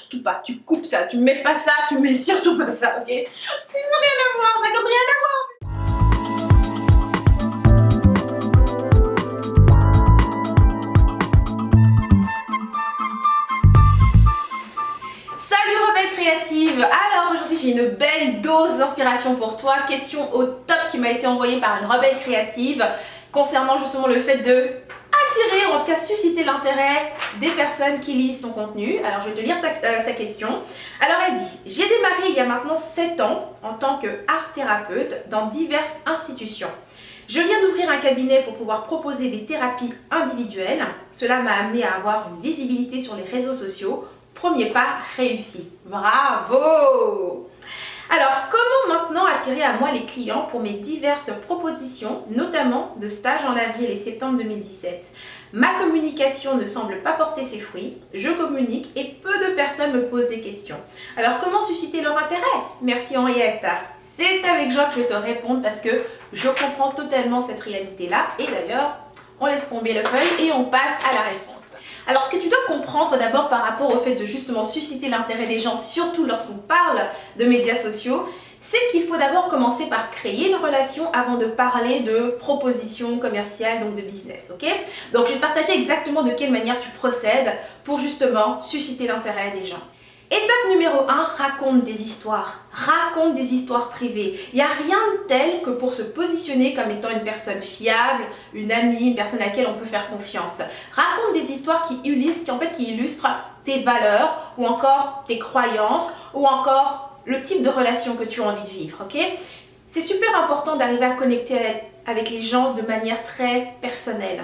surtout pas, tu coupes ça, tu mets pas ça, tu mets surtout pas ça, ok? Ça n'a rien à voir, ça n'a comme rien à voir. Salut rebelle créative. Alors aujourd'hui j'ai une belle dose d'inspiration pour toi. Question au top qui m'a été envoyée par une rebelle créative concernant justement le fait de attirer, ou en tout cas susciter l'intérêt des personnes qui lisent ton contenu. Alors je vais te lire sa question. Alors elle dit: j'ai démarré il y a maintenant 7 ans en tant que art thérapeute dans diverses institutions. Je viens d'ouvrir un cabinet pour pouvoir proposer des thérapies individuelles. Cela m'a amené à avoir une visibilité sur les réseaux sociaux. Premier pas réussi. Bravo! Alors, comment maintenant attirer à moi les clients pour mes diverses propositions, notamment de stages en avril et septembre 2017? Ma communication ne semble pas porter ses fruits, je communique et peu de personnes me posent des questions. Alors, comment susciter leur intérêt? Merci Henriette. C'est avec joie que je vais te répondre parce que je comprends totalement cette réalité-là. Et d'ailleurs, on laisse tomber le feuille et on passe à la réponse. Alors ce que tu dois comprendre d'abord par rapport au fait de justement susciter l'intérêt des gens, surtout lorsqu'on parle de médias sociaux, c'est qu'il faut d'abord commencer par créer une relation avant de parler de propositions commerciales, donc de business, ok? Donc je vais te partager exactement de quelle manière tu procèdes pour justement susciter l'intérêt des gens. Étape numéro 1, raconte des histoires. Raconte des histoires privées. Il n'y a rien de tel que pour se positionner comme étant une personne fiable, une amie, une personne à laquelle on peut faire confiance. Raconte des histoires qui illustrent tes valeurs ou encore tes croyances ou encore le type de relation que tu as envie de vivre, ok? C'est super important d'arriver à connecter avec les gens de manière très personnelle.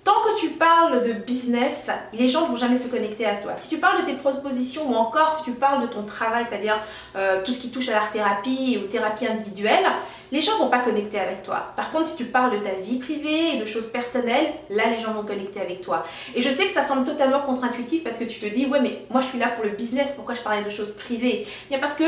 Tant que tu parles de business, les gens ne vont jamais se connecter à toi. Si tu parles de tes propositions ou encore si tu parles de ton travail, c'est-à-dire tout ce qui touche à l'art-thérapie ou thérapie individuelle, les gens ne vont pas connecter avec toi. Par contre, si tu parles de ta vie privée et de choses personnelles, là, les gens vont connecter avec toi. Et je sais que ça semble totalement contre-intuitif parce que tu te dis, ouais, mais moi, je suis là pour le business, pourquoi je parlais de choses privées? Bien parce que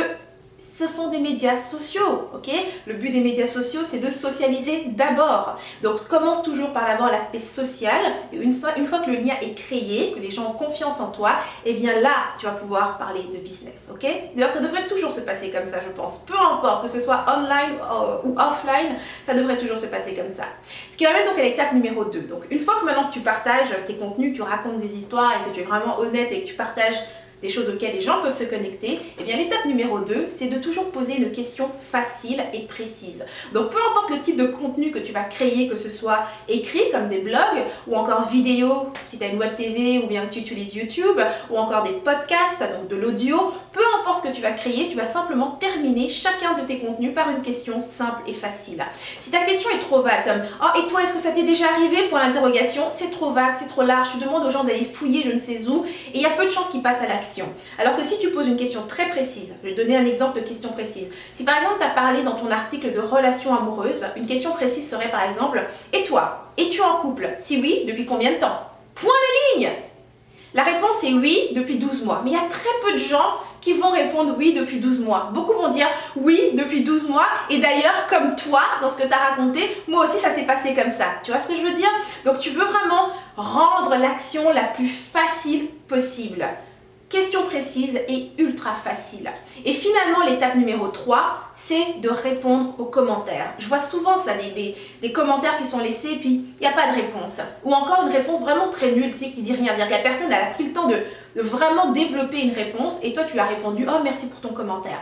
ce sont des médias sociaux, ok? Le but des médias sociaux, c'est de socialiser d'abord. Donc, commence toujours par d'abord l'aspect social. Et une fois que le lien est créé, que les gens ont confiance en toi, et bien là, tu vas pouvoir parler de business, ok? D'ailleurs, ça devrait toujours se passer comme ça, je pense. Peu importe, que ce soit online ou offline, ça devrait toujours se passer comme ça. Ce qui m'amène donc à l'étape numéro 2. Donc, une fois que maintenant que tu partages tes contenus, que tu racontes des histoires et que tu es vraiment honnête et que tu partages des choses auxquelles les gens peuvent se connecter, et bien l'étape numéro 2, c'est de toujours poser une question facile et précise. Donc peu importe le type de contenu que tu vas créer, que ce soit écrit comme des blogs, ou encore vidéo, si tu as une web TV, ou bien que tu utilises YouTube, ou encore des podcasts, donc de l'audio, peu importe ce que tu vas créer, tu vas simplement terminer chacun de tes contenus par une question simple et facile. Si ta question est trop vague, comme « Oh, et toi, est-ce que ça t'est déjà arrivé ?» pour l'interrogation, c'est trop vague, c'est trop large, tu demandes aux gens d'aller fouiller je ne sais où, et il y a peu de chances qu'ils passent à l'action. Alors que si tu poses une question très précise, je vais donner un exemple de question précise. Si par exemple tu as parlé dans ton article de relations amoureuses, une question précise serait par exemple: et toi, es-tu en couple? Si oui, depuis combien de temps? Point de ligne! La réponse est oui, depuis 12 mois. Mais il y a très peu de gens qui vont répondre oui depuis 12 mois. Beaucoup vont dire oui depuis 12 mois. Et d'ailleurs, comme toi, dans ce que tu as raconté, moi aussi ça s'est passé comme ça. Tu vois ce que je veux dire? Donc tu veux vraiment rendre l'action la plus facile possible. Question précise et ultra facile. Et finalement, l'étape numéro 3, c'est de répondre aux commentaires. Je vois souvent ça, des commentaires qui sont laissés et puis il n'y a pas de réponse. Ou encore une réponse vraiment très nulle, tu sais, qui dit rien. C'est-à-dire que la personne elle a pris le temps de vraiment développer une réponse et toi tu as répondu « Oh, merci pour ton commentaire ».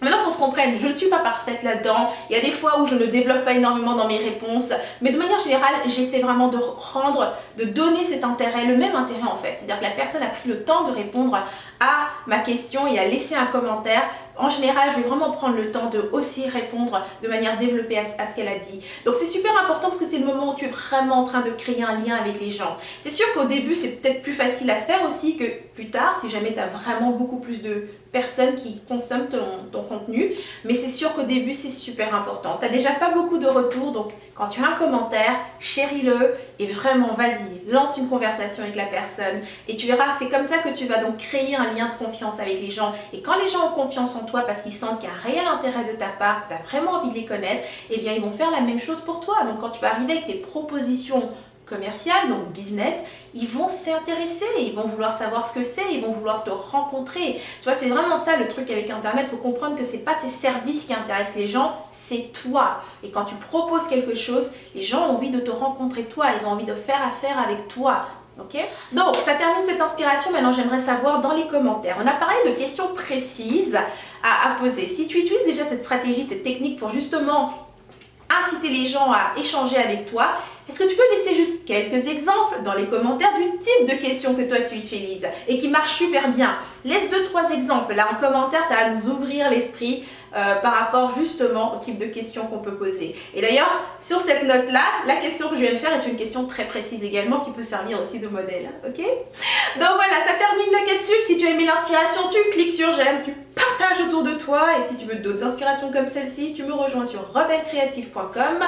Maintenant qu'on se comprenne, je ne suis pas parfaite là-dedans, il y a des fois où je ne développe pas énormément dans mes réponses, mais de manière générale, j'essaie vraiment de donner cet intérêt, le même intérêt en fait. C'est-à-dire que la personne a pris le temps de répondre à ma question et à laisser un commentaire. En général, je vais vraiment prendre le temps de aussi répondre de manière développée à ce qu'elle a dit. Donc c'est super important parce que c'est le moment où tu es vraiment en train de créer un lien avec les gens. C'est sûr qu'au début, c'est peut-être plus facile à faire aussi que plus tard, si jamais tu as vraiment beaucoup plus de personnes qui consomment ton contenu. Mais c'est sûr qu'au début, c'est super important. Tu n'as déjà pas beaucoup de retours, donc quand tu as un commentaire, chéris-le et vraiment, vas-y, lance une conversation avec la personne. Et tu verras, c'est comme ça que tu vas donc créer un lien de confiance avec les gens. Et quand les gens ont confiance en toi parce qu'ils sentent qu'il y a un réel intérêt de ta part, que tu as vraiment envie de les connaître, eh bien, ils vont faire la même chose pour toi. Donc, quand tu vas arriver avec tes propositions commercial, donc business, ils vont s'y intéresser, ils vont vouloir savoir ce que c'est, ils vont vouloir te rencontrer. Tu vois, c'est vraiment ça le truc avec Internet. Il faut comprendre que c'est pas tes services qui intéressent les gens, c'est toi. Et quand tu proposes quelque chose, les gens ont envie de te rencontrer toi, ils ont envie de faire affaire avec toi. Ok? Donc, ça termine cette inspiration. Maintenant, j'aimerais savoir dans les commentaires. On a parlé de questions précises à poser. Si tu utilises déjà cette stratégie, cette technique pour justement inciter les gens à échanger avec toi, est-ce que tu peux laisser juste quelques exemples dans les commentaires du type de questions que toi tu utilises et qui marchent super bien? Laisse 2-3 exemples là en commentaire, ça va nous ouvrir l'esprit par rapport justement au type de questions qu'on peut poser. Et d'ailleurs, sur cette note-là, la question que je viens de faire est une question très précise également qui peut servir aussi de modèle. Ok? Donc voilà, ça termine la capsule. Si tu as aimé l'inspiration, tu cliques sur j'aime, tu partages autour de toi. Et si tu veux d'autres inspirations comme celle-ci, tu me rejoins sur rebellecreative.com.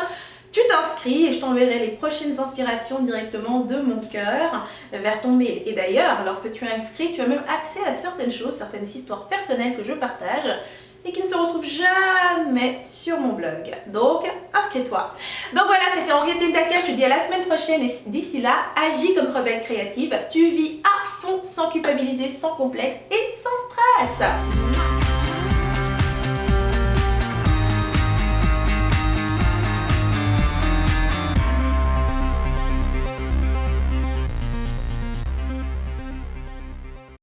Tu t'inscris et je t'enverrai les prochaines inspirations directement de mon cœur vers ton mail. Et d'ailleurs, lorsque tu es inscrit, tu as même accès à certaines choses, certaines histoires personnelles que je partage et qui ne se retrouvent jamais sur mon blog. Donc, inscris-toi. Donc voilà, c'était Henriette Dendaka. Je te dis à la semaine prochaine et d'ici là, agis comme rebelle créative. Tu vis à fond, sans culpabiliser, sans complexe et sans stress.